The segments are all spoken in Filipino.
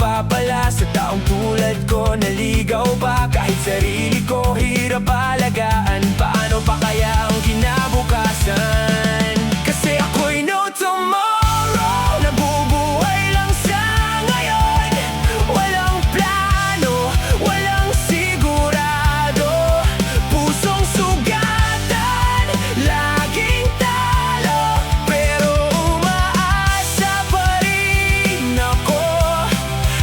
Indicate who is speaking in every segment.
Speaker 1: mapapala sa taong tulad ko. Naligaw pa kahit sarili ko hirap alagaan. Paano pa kaya ang kinabukasan? Kasi ako'y no tomorrow, nabubuhay lang sa ngayon. Walang plano, walang sigurado, pusong sugatan, laging talo. Pero umaasa pa rin ako,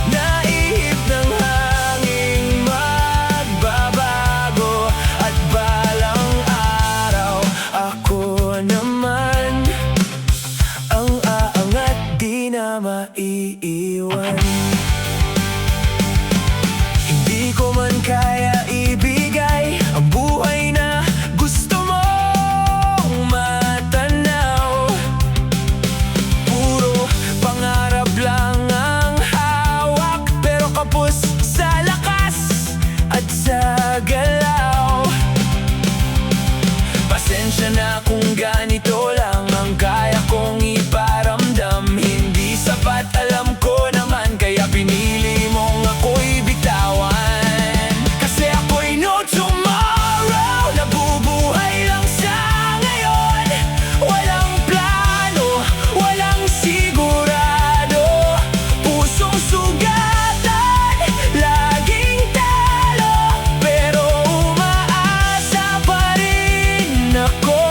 Speaker 1: naihip ng hanging magbabago. At balang araw, ako naman ang aangat, di na maiiwan. Hindi ko man kaya ibigay ang buhay na gusto mong matanaw. Puro pangarap lang ang hawak, pero kapos sa lakas at sa galaw. Pasensya na kung ganito lang ang kaya kong iparamdam. Hindi sapat, alam ko naman, kaya pinili mong ako'y bitawan. Kasi ako'y no tomorrow, nabubuhay lang sa ngayon. Walang plano, walang sigurado, pusong sugatan, laging talo. Pero umaasa pa rin ako,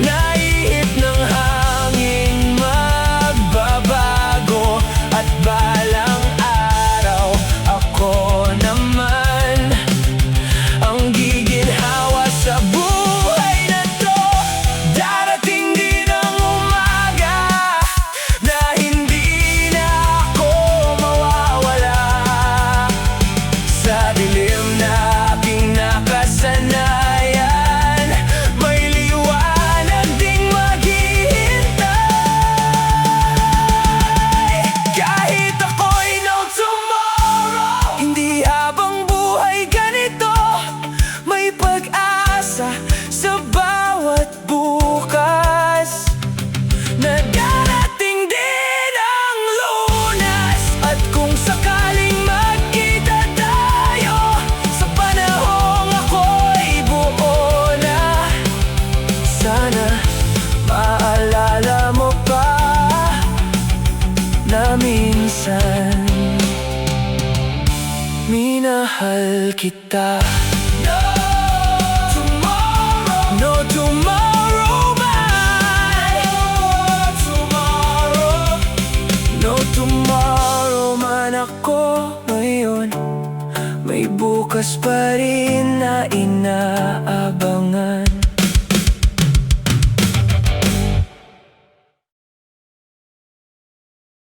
Speaker 1: naihip ng hanging magbabago. At balang araw, ako naman ang giginhawa sa buhay na to. Darating din ang umaga na hindi na ako mawawala sa dilim na aking nakasanayan. May liwanag ding maghihintay. Kahit ako'y no tomorrow, hindi habang buhay ganito. May pag-asa sa bawat bukas, na darating din ang Lunas. At kung sakaling magkita tayo sa panahong ako'y buo na, sana maalala mo pa na minsan minahal kita. No tomorrow, no tomorrow man. No tomorrow, no tomorrow man. Ako ngayon, may bukas pa rin na inaabangan.